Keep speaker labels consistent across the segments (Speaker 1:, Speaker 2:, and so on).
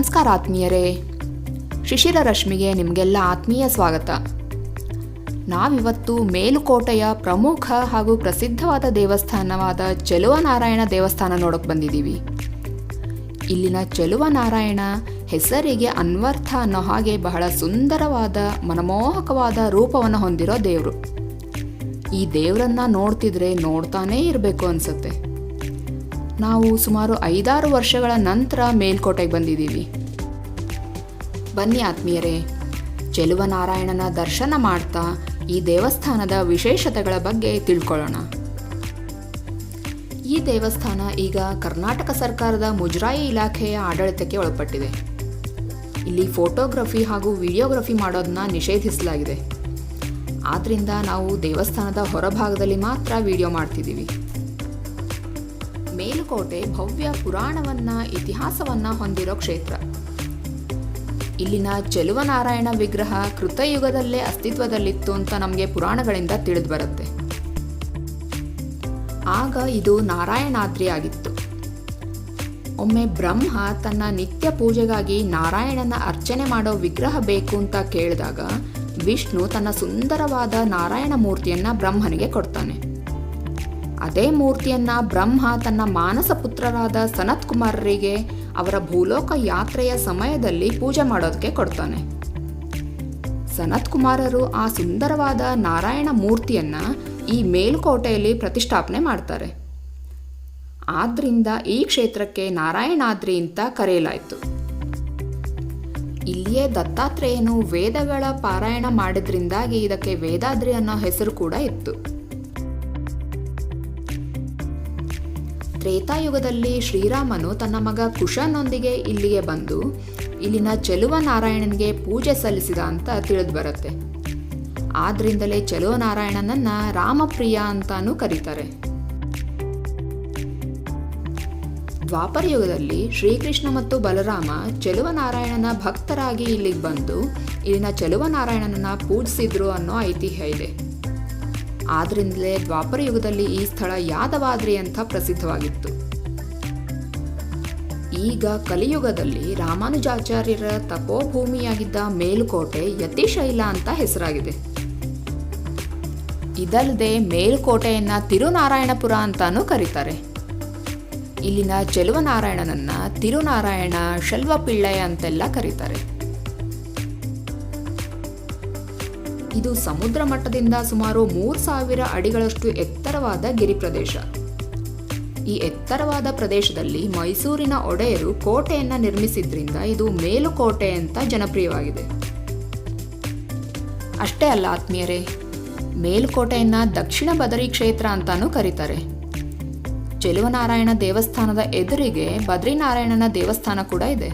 Speaker 1: ನಮಸ್ಕಾರ ಆತ್ಮೀಯರೇ, ಶಿಶಿರ ರಶ್ಮಿಗೆ ನಿಮಗೆಲ್ಲ ಆತ್ಮೀಯ ಸ್ವಾಗತ. ನಾವಿವತ್ತು ಮೇಲುಕೋಟೆಯ ಪ್ರಮುಖ ಹಾಗೂ ಪ್ರಸಿದ್ಧವಾದ ದೇವಸ್ಥಾನವಾದ ಚೆಲುವನಾರಾಯಣ ದೇವಸ್ಥಾನ ನೋಡೋಕೆ ಬಂದಿದ್ದೀವಿ. ಇಲ್ಲಿನ ಚೆಲುವನಾರಾಯಣ ಹೆಸರಿಗೆ ಅನ್ವರ್ಥ ಅನ್ನೋ ಹಾಗೆ ಬಹಳ ಸುಂದರವಾದ ಮನಮೋಹಕವಾದ ರೂಪವನ್ನು ಹೊಂದಿರೋ ದೇವರು. ಈ ದೇವರನ್ನ ನೋಡ್ತಿದ್ರೆ ನೋಡ್ತಾನೇ ಇರಬೇಕು ಅನ್ಸುತ್ತೆ. ನಾವು ಸುಮಾರು 5-6 ವರ್ಷಗಳ ನಂತರ ಮೇಲ್ಕೋಟೆಗೆ ಬಂದಿದ್ದೀವಿ. ಬನ್ನಿ ಆತ್ಮೀಯರೇ, ಚೆಲುವನಾರಾಯಣನ ದರ್ಶನ ಮಾಡ್ತಾ ಈ ದೇವಸ್ಥಾನದ ವಿಶೇಷತೆಗಳ ಬಗ್ಗೆ ತಿಳ್ಕೊಳ್ಳೋಣ. ಈ ದೇವಸ್ಥಾನ ಈಗ ಕರ್ನಾಟಕ ಸರ್ಕಾರದ ಮುಜರಾಯಿ ಇಲಾಖೆಯ ಆಡಳಿತಕ್ಕೆ ಒಳಪಟ್ಟಿದೆ. ಇಲ್ಲಿ ಫೋಟೋಗ್ರಫಿ ಹಾಗೂ ವಿಡಿಯೋಗ್ರಫಿ ಮಾಡೋದನ್ನ ನಿಷೇಧಿಸಲಾಗಿದೆ. ಆದ್ದರಿಂದ ನಾವು ದೇವಸ್ಥಾನದ ಹೊರಭಾಗದಲ್ಲಿ ಮಾತ್ರ ವಿಡಿಯೋ ಮಾಡ್ತಿದ್ದೀವಿ. ಮೇಲುಕೋಟೆ ಭವ್ಯ ಪುರಾಣವನ್ನ ಇತಿಹಾಸವನ್ನ ಹೊಂದಿರೋ ಕ್ಷೇತ್ರ. ಇಲ್ಲಿನ ಚೆಲುವನಾರಾಯಣ ವಿಗ್ರಹ ಕೃತಯುಗದಲ್ಲೇ ಅಸ್ತಿತ್ವದಲ್ಲಿತ್ತು ಅಂತ ನಮಗೆ ಪುರಾಣಗಳಿಂದ ತಿಳಿದು ಬರುತ್ತೆ. ಆಗ ಇದು ನಾರಾಯಣಾದ್ರಿ ಆಗಿತ್ತು. ಒಮ್ಮೆ ಬ್ರಹ್ಮ ತನ್ನ ನಿತ್ಯ ಪೂಜೆಗಾಗಿ ನಾರಾಯಣನ ಅರ್ಚನೆ ಮಾಡೋ ವಿಗ್ರಹ ಬೇಕು ಅಂತ ಕೇಳಿದಾಗ ವಿಷ್ಣು ತನ್ನ ಸುಂದರವಾದ ನಾರಾಯಣ ಮೂರ್ತಿಯನ್ನ ಬ್ರಹ್ಮನಿಗೆ ಕೊಡ್ತಾನೆ. ಅದೇ ಮೂರ್ತಿಯನ್ನ ಬ್ರಹ್ಮ ತನ್ನ ಮಾನಸ ಪುತ್ರರಾದ ಸನತ್ ಕುಮಾರರಿಗೆ ಅವರ ಭೂಲೋಕ ಯಾತ್ರೆಯ ಸಮಯದಲ್ಲಿ ಪೂಜೆ ಮಾಡೋದಕ್ಕೆ ಕೊಡ್ತಾನೆ. ಸನತ್ ಕುಮಾರರು ಆ ಸುಂದರವಾದ ನಾರಾಯಣ ಮೂರ್ತಿಯನ್ನ ಈ ಮೇಲುಕೋಟೆಯಲ್ಲಿ ಪ್ರತಿಷ್ಠಾಪನೆ ಮಾಡ್ತಾರೆ. ಆದ್ರಿಂದ ಈ ಕ್ಷೇತ್ರಕ್ಕೆ ನಾರಾಯಣಾದ್ರಿ ಅಂತ ಕರೆಯಲಾಯಿತು. ಇಲ್ಲಿಯೇ ದತ್ತಾತ್ರೇಯನು ವೇದಗಳ ಪಾರಾಯಣ ಮಾಡಿದ್ರಿಂದಾಗಿ ಇದಕ್ಕೆ ವೇದಾದ್ರಿ ಅನ್ನೋ ಹೆಸರು ಕೂಡ ಇತ್ತು. ತ್ರೇತಾಯುಗದಲ್ಲಿ ಶ್ರೀರಾಮನು ತನ್ನ ಮಗ ಕುಶನೊಂದಿಗೆ ಇಲ್ಲಿಗೆ ಬಂದು ಇಲ್ಲಿನ ಚೆಲುವನಾರಾಯಣನಿಗೆ ಪೂಜೆ ಸಲ್ಲಿಸಿದ ಅಂತ ತಿಳಿದು ಬರುತ್ತೆ. ಆದ್ರಿಂದಲೇ ಚೆಲುವನಾರಾಯಣನನ್ನ ರಾಮಪ್ರಿಯ ಅಂತಾನೂ ಕರೀತಾರೆ. ದ್ವಾಪರ ಯುಗದಲ್ಲಿ ಶ್ರೀಕೃಷ್ಣ ಮತ್ತು ಬಲರಾಮ ಚೆಲುವನಾರಾಯಣನ ಭಕ್ತರಾಗಿ ಇಲ್ಲಿಗೆ ಬಂದು ಇಲ್ಲಿನ ಚೆಲುವನಾರಾಯಣನನ್ನ ಪೂಜಿಸಿದ್ರು ಅನ್ನೋ ಐತಿಹ್ಯ ಇದೆ. ಆದ್ರಿಂದಲೇ ದ್ವಾಪರ ಯುಗದಲ್ಲಿ ಈ ಸ್ಥಳ ಯಾದವಾದ್ರಿ ಅಂತ ಪ್ರಸಿದ್ಧವಾಗಿತ್ತು. ಈಗ ಕಲಿಯುಗದಲ್ಲಿ ರಾಮಾನುಜಾಚಾರ್ಯರ ತಪೋಭೂಮಿಯಾಗಿದ್ದ ಮೇಲುಕೋಟೆ ಯತಿಶೈಲ ಅಂತ ಹೆಸರಾಗಿದೆ. ಇದಲ್ಲದೆ ಮೇಲುಕೋಟೆಯನ್ನ ತಿರುನಾರಾಯಣಪುರ ಅಂತಾನೂ ಕರೀತಾರೆ. ಇಲ್ಲಿನ ಚೆಲುವನಾರಾಯಣನನ್ನ ತಿರುನಾರಾಯಣ, ಶೆಲ್ವಪಿಳ್ಳಯ ಅಂತೆಲ್ಲ ಕರೀತಾರೆ. ಇದು ಸಮುದ್ರ ಮಟ್ಟದಿಂದ ಸುಮಾರು 3000 ಅಡಿಗಳಷ್ಟು ಎತ್ತರವಾದ ಗಿರಿ ಪ್ರದೇಶ. ಈ ಎತ್ತರವಾದ ಪ್ರದೇಶದಲ್ಲಿ ಮೈಸೂರಿನ ಒಡೆಯರು ಕೋಟೆಯನ್ನ ನಿರ್ಮಿಸಿದ್ರಿಂದ ಇದು ಮೇಲುಕೋಟೆ ಅಂತ ಜನಪ್ರಿಯವಾಗಿದೆ. ಅಷ್ಟೇ ಅಲ್ಲ ಆತ್ಮೀಯರೇ, ಮೇಲುಕೋಟೆಯನ್ನ ದಕ್ಷಿಣ ಬದರಿ ಕ್ಷೇತ್ರ ಅಂತಾನೂ ಕರೀತಾರೆ. ಚೆಲುವನಾರಾಯಣ ದೇವಸ್ಥಾನದ ಎದುರಿಗೆ ಬದ್ರಿನಾರಾಯಣನ ದೇವಸ್ಥಾನ ಕೂಡ ಇದೆ.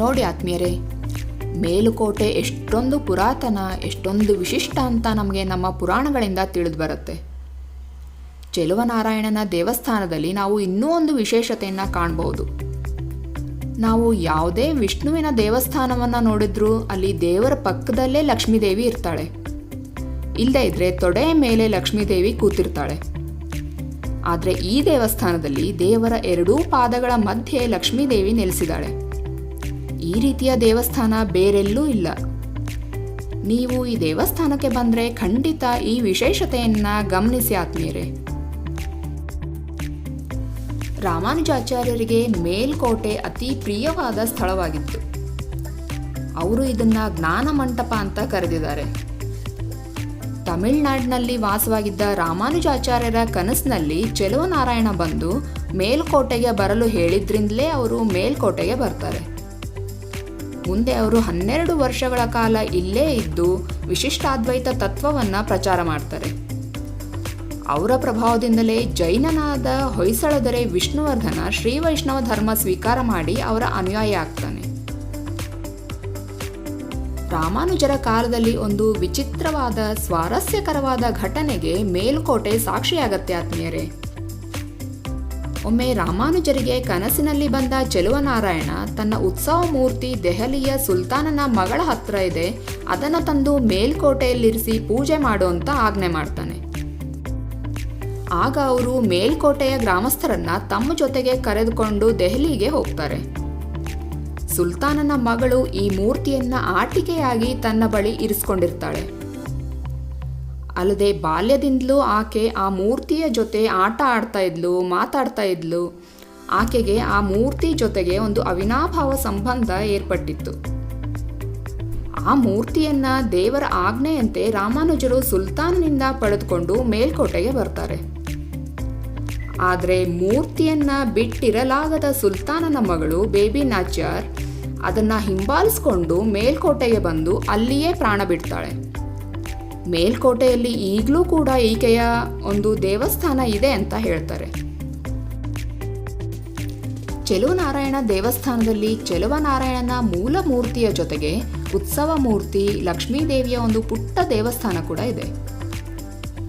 Speaker 1: ನೋಡಿ ಆತ್ಮೀಯರೇ, ಮೇಲುಕೋಟೆ ಎಷ್ಟೊಂದು ಪುರಾತನ, ಎಷ್ಟೊಂದು ವಿಶಿಷ್ಟ ಅಂತ ನಮಗೆ ನಮ್ಮ ಪುರಾಣಗಳಿಂದ ತಿಳಿದು ಬರುತ್ತೆ. ಚೆಲುವನಾರಾಯಣನ ದೇವಸ್ಥಾನದಲ್ಲಿ ನಾವು ಇನ್ನೂ ಒಂದು ವಿಶೇಷತೆಯನ್ನು ಕಾಣಬಹುದು. ನಾವು ಯಾವುದೇ ವಿಷ್ಣುವಿನ ದೇವಸ್ಥಾನವನ್ನು ನೋಡಿದ್ರೂ ಅಲ್ಲಿ ದೇವರ ಪಕ್ಕದಲ್ಲೇ ಲಕ್ಷ್ಮೀದೇವಿ ಇರ್ತಾಳೆ. ಇಲ್ಲದೇ ಇದ್ರೆ ತೊಡೆಯ ಮೇಲೆ ಲಕ್ಷ್ಮೀದೇವಿ ಕೂತಿರ್ತಾಳೆ. ಆದರೆ ಈ ದೇವಸ್ಥಾನದಲ್ಲಿ ದೇವರ 2 ಪಾದಗಳ ಮಧ್ಯೆ ಲಕ್ಷ್ಮೀದೇವಿ ನೆಲೆಸಿದಾಳೆ. ಈ ರೀತಿಯ ದೇವಸ್ಥಾನ ಬೇರೆಲ್ಲೂ ಇಲ್ಲ. ನೀವು ಈ ದೇವಸ್ಥಾನಕ್ಕೆ ಬಂದರೆ ಖಂಡಿತ ಈ ವಿಶೇಷತೆಯನ್ನ ಗಮನಿಸಿ ಆತ್ಮೀಯರೇ. ರಾಮಾನುಜಾಚಾರ್ಯರಿಗೆ ಮೇಲ್ಕೋಟೆ ಅತಿ ಪ್ರಿಯವಾದ ಸ್ಥಳವಾಗಿತ್ತು. ಅವರು ಇದನ್ನ ಜ್ಞಾನ ಮಂಟಪ ಅಂತ ಕರೆದಿದ್ದಾರೆ. ತಮಿಳುನಾಡಿನಲ್ಲಿ ವಾಸವಾಗಿದ್ದ ರಾಮಾನುಜಾಚಾರ್ಯರ ಕನಸಿನಲ್ಲಿ ಚೆಲುವನಾರಾಯಣ ಬಂದು ಮೇಲ್ಕೋಟೆಗೆ ಬರಲು ಹೇಳಿದ್ರಿಂದಲೇ ಅವರು ಮೇಲ್ಕೋಟೆಗೆ ಬರ್ತಾರೆ. ಮುಂದೆ ಅವರು 12 ವರ್ಷಗಳ ಕಾಲ ಇಲ್ಲೇ ಇದ್ದು ವಿಶಿಷ್ಟಾದ್ವೈತ ತತ್ವವನ್ನು ಪ್ರಚಾರ ಮಾಡ್ತಾರೆ. ಅವರ ಪ್ರಭಾವದಿಂದಲೇ ಜೈನನಾದ ಹೊಯ್ಸಳದೊರೆ ವಿಷ್ಣುವರ್ಧನ ಶ್ರೀ ವೈಷ್ಣವ ಧರ್ಮ ಸ್ವೀಕಾರ ಮಾಡಿ ಅವರ ಅನುಯಾಯಿ ಆಗ್ತಾನೆ. ರಾಮಾನುಜರ ಕಾಲದಲ್ಲಿ ಒಂದು ವಿಚಿತ್ರವಾದ ಸ್ವಾರಸ್ಯಕರವಾದ ಘಟನೆಗೆ ಮೇಲುಕೋಟೆ ಸಾಕ್ಷಿಯಾಗತ್ತೆ ಆತ್ಮೀಯರೇ. ಒಮ್ಮೆ ರಾಮಾನುಜರಿಗೆ ಕನಸಿನಲ್ಲಿ ಬಂದ ಚೆಲುವನಾರಾಯಣ ತನ್ನ ಉತ್ಸವ ಮೂರ್ತಿ ದೆಹಲಿಯ ಸುಲ್ತಾನನ ಮಗಳ ಹತ್ರ ಇದೆ, ಅದನ್ನು ತಂದು ಮೇಲ್ಕೋಟೆಯಲ್ಲಿರಿಸಿ ಪೂಜೆ ಮಾಡು ಅಂತ ಆಜ್ಞೆ ಮಾಡ್ತಾನೆ. ಆಗ ಅವರು ಮೇಲ್ಕೋಟೆಯ ಗ್ರಾಮಸ್ಥರನ್ನ ತಮ್ಮ ಜೊತೆಗೆ ಕರೆದುಕೊಂಡು ದೆಹಲಿಗೆ ಹೋಗ್ತಾರೆ. ಸುಲ್ತಾನನ ಮಗಳು ಈ ಮೂರ್ತಿಯನ್ನ ಆಟಿಕೆಯಾಗಿ ತನ್ನ ಬಳಿ ಇರಿಸ್ಕೊಂಡಿರ್ತಾಳೆ. ಅಲ್ಲದೆ ಬಾಲ್ಯದಿಂದಲೂ ಆಕೆ ಆ ಮೂರ್ತಿಯ ಜೊತೆ ಆಟ ಆಡ್ತಾ ಇದ್ಲು, ಮಾತಾಡ್ತಾ ಇದ್ಲು. ಆಕೆಗೆ ಆ ಮೂರ್ತಿ ಜೊತೆಗೆ ಒಂದು ಅವಿನಾಭಾವ ಸಂಬಂಧ ಏರ್ಪಟ್ಟಿತ್ತು. ಆ ಮೂರ್ತಿಯನ್ನ ದೇವರ ಆಜ್ಞೆಯಂತೆ ರಾಮಾನುಜರು ಸುಲ್ತಾನನಿಂದ ಪಡೆದುಕೊಂಡು ಮೇಲ್ಕೋಟೆಗೆ ಬರ್ತಾರೆ. ಆದರೆ ಮೂರ್ತಿಯನ್ನ ಬಿಟ್ಟಿರಲಾಗದ ಸುಲ್ತಾನನ ಮಗಳು ಬೇಬಿ ನಾಚ್ಯಾರ್ ಅದನ್ನ ಹಿಂಬಾಲಿಸ್ಕೊಂಡು ಮೇಲ್ಕೋಟೆಗೆ ಬಂದು ಅಲ್ಲಿಯೇ ಪ್ರಾಣ ಬಿಡ್ತಾಳೆ. ಮೇಲ್ಕೋಟೆಯಲ್ಲಿ ಈಗಲೂ ಕೂಡ ಈಕೆಯ ಒಂದು ದೇವಸ್ಥಾನ ಇದೆ ಅಂತ ಹೇಳ್ತಾರೆ. ಚೆಲುವನಾರಾಯಣ ದೇವಸ್ಥಾನದಲ್ಲಿ ಚೆಲುವನಾರಾಯಣನ ಮೂಲ ಮೂರ್ತಿಯ ಜೊತೆಗೆ ಉತ್ಸವ ಮೂರ್ತಿ, ಲಕ್ಷ್ಮೀದೇವಿಯ ಒಂದು ಪುಟ್ಟ ದೇವಸ್ಥಾನ ಕೂಡ ಇದೆ.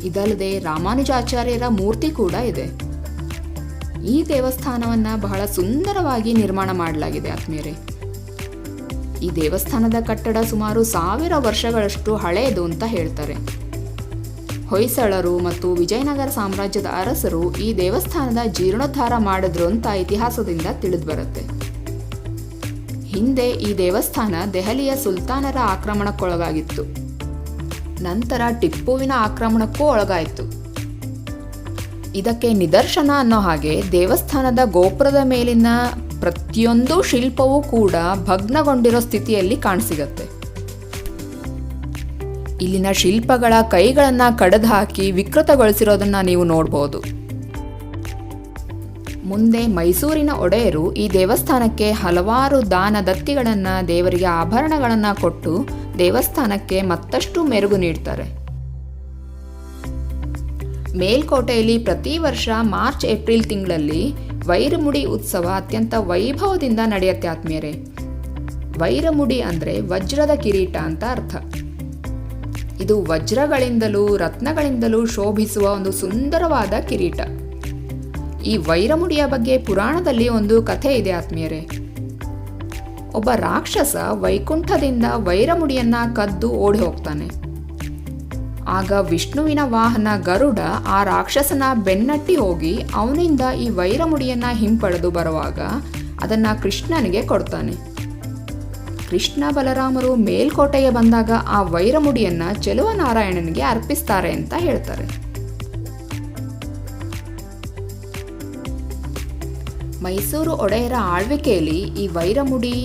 Speaker 1: ಇದಲ್ಲದೆ ರಾಮಾನುಜಾಚಾರ್ಯರ ಮೂರ್ತಿ ಕೂಡ ಇದೆ. ಈ ದೇವಸ್ಥಾನವನ್ನ ಬಹಳ ಸುಂದರವಾಗಿ ನಿರ್ಮಾಣ ಮಾಡಲಾಗಿದೆ ಆತ್ಮೀಯರೇ. ಈ ದೇವಸ್ಥಾನದ ಕಟ್ಟಡ ಸುಮಾರು 1000 ವರ್ಷಗಳಷ್ಟು ಹಳೆಯದು ಅಂತ ಹೇಳ್ತಾರೆ. ಹೊಯ್ಸಳರು ಮತ್ತು ವಿಜಯನಗರ ಸಾಮ್ರಾಜ್ಯದ ಅರಸರು ಈ ದೇವಸ್ಥಾನದ ಜೀರ್ಣೋದ್ಧಾರ ಮಾಡಿದ್ರು ಅಂತ ಇತಿಹಾಸದಿಂದ ತಿಳಿದು ಬರುತ್ತೆ. ಹಿಂದೆ ಈ ದೇವಸ್ಥಾನ ದೆಹಲಿಯ ಸುಲ್ತಾನರ ಆಕ್ರಮಣಕ್ಕೊಳಗಾಗಿತ್ತು. ನಂತರ ಟಿಪ್ಪುವಿನ ಆಕ್ರಮಣಕ್ಕೂ ಒಳಗಾಯಿತು. ಇದಕ್ಕೆ ನಿದರ್ಶನ ಅನ್ನೋ ಹಾಗೆ ದೇವಸ್ಥಾನದ ಗೋಪುರದ ಮೇಲಿನ ಪ್ರತಿಯೊಂದು ಶಿಲ್ಪವೂ ಕೂಡ ಭಗ್ನಗೊಂಡಿರೋ ಸ್ಥಿತಿಯಲ್ಲಿ ಕಾಣಸಿಗತ್ತೆ. ಇಲ್ಲಿನ ಶಿಲ್ಪಗಳ ಕೈಗಳನ್ನು ಕಡಿದು ಹಾಕಿ ವಿಕೃತಗೊಳಿಸಿರೋದನ್ನ ನೀವು ನೋಡಬಹುದು. ಮುಂದೆ ಮೈಸೂರಿನ ಒಡೆಯರು ಈ ದೇವಸ್ಥಾನಕ್ಕೆ ಹಲವಾರು ದಾನ ದತ್ತಿಗಳನ್ನು, ದೇವರಿಗೆ ಆಭರಣಗಳನ್ನು ಕೊಟ್ಟು ದೇವಸ್ಥಾನಕ್ಕೆ ಮತ್ತಷ್ಟು ಮೆರುಗು ನೀಡ್ತಾರೆ. ಮೇಲ್ಕೋಟೆಯಲ್ಲಿ ಪ್ರತಿ ವರ್ಷ ಮಾರ್ಚ್ ಏಪ್ರಿಲ್ ತಿಂಗಳಲ್ಲಿ ವೈರಮುಡಿ ಉತ್ಸವ ಅತ್ಯಂತ ವೈಭವದಿಂದ ನಡೆಯುತ್ತೆ ಆತ್ಮೀಯರೇ. ವೈರಮುಡಿ ಅಂದರೆ ವಜ್ರದ ಕಿರೀಟ ಅಂತ ಅರ್ಥ. ಇದು ವಜ್ರಗಳಿಂದಲೂ ರತ್ನಗಳಿಂದಲೂ ಶೋಭಿಸುವ ಒಂದು ಸುಂದರವಾದ ಕಿರೀಟ. ಈ ವೈರಮುಡಿಯ ಬಗ್ಗೆ ಪುರಾಣದಲ್ಲಿ ಒಂದು ಕಥೆ ಇದೆ ಆತ್ಮೀಯರೇ. ಒಬ್ಬ ರಾಕ್ಷಸ ವೈಕುಂಠದಿಂದ ವೈರಮುಡಿಯನ್ನ ಕದ್ದು ಓಡಿ ಹೋಗ್ತಾನೆ. ಆಗ ವಿಷ್ಣುವಿನ ವಾಹನ ಗರುಡ ಆ ರಾಕ್ಷಸನ ಬೆನ್ನಟ್ಟಿ ಹೋಗಿ ಅವನಿಂದ ಈ ವೈರಮುಡಿಯನ್ನ ಹಿಂಪಡೆದು ಬರುವಾಗ ಅದನ್ನ ಕೃಷ್ಣನಿಗೆ ಕೊಡ್ತಾನೆ. ಕೃಷ್ಣ ಬಲರಾಮರು ಮೇಲ್ಕೋಟೆಗೆ ಬಂದಾಗ ಆ ವೈರಮುಡಿಯನ್ನ ಚೆಲುವನಾರಾಯಣನಿಗೆ ಅರ್ಪಿಸ್ತಾರೆ ಅಂತ ಹೇಳ್ತಾರೆ. ಮೈಸೂರು ಒಡೆಯರ ಆಳ್ವಿಕೆಯಲ್ಲಿ ಈ ವೈರಮುಡಿ,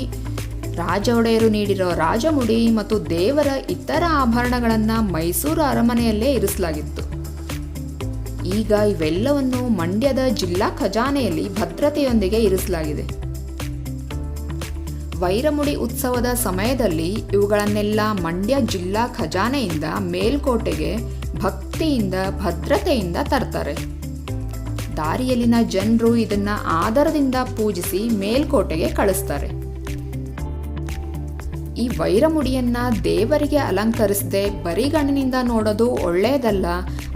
Speaker 1: ರಾಜ ಒಡೆಯರು ನೀಡಿರೋ ರಾಜಮುಡಿ ಮತ್ತು ದೇವರ ಇತರ ಆಭರಣಗಳನ್ನು ಮೈಸೂರು ಅರಮನೆಯಲ್ಲೇ ಇರಿಸಲಾಗಿತ್ತು. ಈಗ ಇವೆಲ್ಲವನ್ನು ಮಂಡ್ಯದ ಜಿಲ್ಲಾ ಖಜಾನೆಯಲ್ಲಿ ಭದ್ರತೆಯೊಂದಿಗೆ ಇರಿಸಲಾಗಿದೆ. ವೈರಮುಡಿ ಉತ್ಸವದ ಸಮಯದಲ್ಲಿ ಇವುಗಳನ್ನೆಲ್ಲ ಮಂಡ್ಯ ಜಿಲ್ಲಾ ಖಜಾನೆಯಿಂದ ಮೇಲ್ಕೋಟೆಗೆ ಭಕ್ತಿಯಿಂದ, ಭದ್ರತೆಯಿಂದ ತರ್ತಾರೆ. ದಾರಿಯಲ್ಲಿನ ಜನರು ಇದನ್ನ ಆದರದಿಂದ ಪೂಜಿಸಿ ಮೇಲ್ಕೋಟೆಗೆ ಕಳಿಸ್ತಾರೆ. ಈ ವೈರಮುಡಿಯನ್ನ ದೇವರಿಗೆ ಅಲಂಕರಿಸದೆ ಬರಿಗಣ್ಣಿನಿಂದ ನೋಡೋದು ಒಳ್ಳೆಯದಲ್ಲ,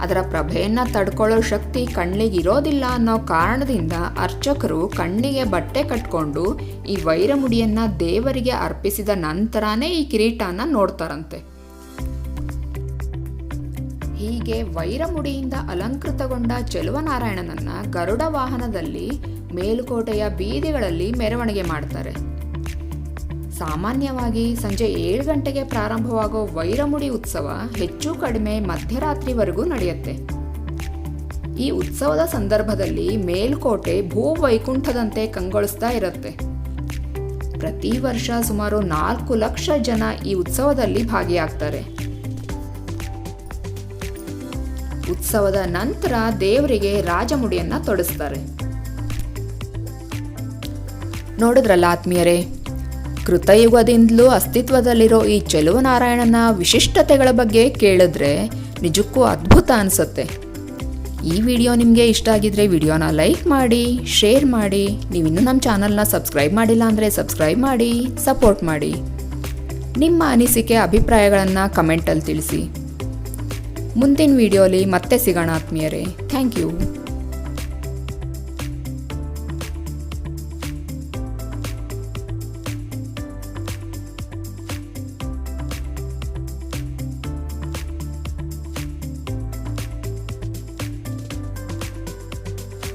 Speaker 1: ಅದರ ಪ್ರಭೆಯನ್ನ ತಡ್ಕೊಳ್ಳೋ ಶಕ್ತಿ ಕಣ್ಣಿಗಿರೋದಿಲ್ಲ ಅನ್ನೋ ಕಾರಣದಿಂದ ಅರ್ಚಕರು ಕಣ್ಣಿಗೆ ಬಟ್ಟೆ ಕಟ್ಕೊಂಡು ಈ ವೈರಮುಡಿಯನ್ನ ದೇವರಿಗೆ ಅರ್ಪಿಸಿದ ನಂತರನೇ ಈ ಕಿರೀಟನ ನೋಡ್ತಾರಂತೆ. ಹೀಗೆ ವೈರಮುಡಿಯಿಂದ ಅಲಂಕೃತಗೊಂಡ ಚೆಲುವನಾರಾಯಣನನ್ನ ಗರುಡ ವಾಹನದಲ್ಲಿ ಮೇಲುಕೋಟೆಯ ಬೀದಿಗಳಲ್ಲಿ ಮೆರವಣಿಗೆ ಮಾಡ್ತಾರೆ. ಸಾಮಾನ್ಯವಾಗಿ ಸಂಜೆ 7 ಗಂಟೆಗೆ ಪ್ರಾರಂಭವಾಗೋ ವೈರಮುಡಿ ಉತ್ಸವ ಹೆಚ್ಚು ಕಡಿಮೆ ಮಧ್ಯರಾತ್ರಿವರೆಗೂ ನಡೆಯುತ್ತೆ. ಈ ಉತ್ಸವದ ಸಂದರ್ಭದಲ್ಲಿ ಮೇಲ್ಕೋಟೆ ಭೂವೈಕುಂಠದಂತೆ ಕಂಗೊಳಿಸ್ತಾ ಇರುತ್ತೆ. ಪ್ರತಿ ವರ್ಷ ಸುಮಾರು 4 ಲಕ್ಷ ಜನ ಈ ಉತ್ಸವದಲ್ಲಿ ಭಾಗಿಯಾಗ್ತಾರೆ. ಉತ್ಸವದ ನಂತರ ದೇವರಿಗೆ ರಾಜಮುಡಿಯನ್ನ ತೊಡಿಸ್ತಾರೆ. ನೋಡಿದ್ರಲ್ಲ ಆತ್ಮೀಯರೇ, ಕೃತಯುಗದಿಂದಲೂ ಅಸ್ತಿತ್ವದಲ್ಲಿರೋ ಈ ಚೆಲುವನಾರಾಯಣನ ವಿಶಿಷ್ಟತೆಗಳ ಬಗ್ಗೆ ಕೇಳಿದ್ರೆ ನಿಜಕ್ಕೂ ಅದ್ಭುತ ಅನಿಸುತ್ತೆ. ಈ ವಿಡಿಯೋ ನಿಮಗೆ ಇಷ್ಟ ಆಗಿದ್ರೆ ವಿಡಿಯೋನ ಲೈಕ್ ಮಾಡಿ, ಶೇರ್ ಮಾಡಿ. ನೀವಿನ್ನೂ ನಮ್ಮ ಚಾನಲ್ನ ಸಬ್ಸ್ಕ್ರೈಬ್ ಮಾಡಿಲ್ಲ ಅಂದರೆ ಸಬ್ಸ್ಕ್ರೈಬ್ ಮಾಡಿ, ಸಪೋರ್ಟ್ ಮಾಡಿ. ನಿಮ್ಮ ಅನಿಸಿಕೆ ಅಭಿಪ್ರಾಯಗಳನ್ನು ಕಮೆಂಟಲ್ಲಿ ತಿಳಿಸಿ. ಮುಂದಿನ ವಿಡಿಯೋಲಿ ಮತ್ತೆ ಸಿಗೋಣ ಆತ್ಮೀಯರೇ. Thank you.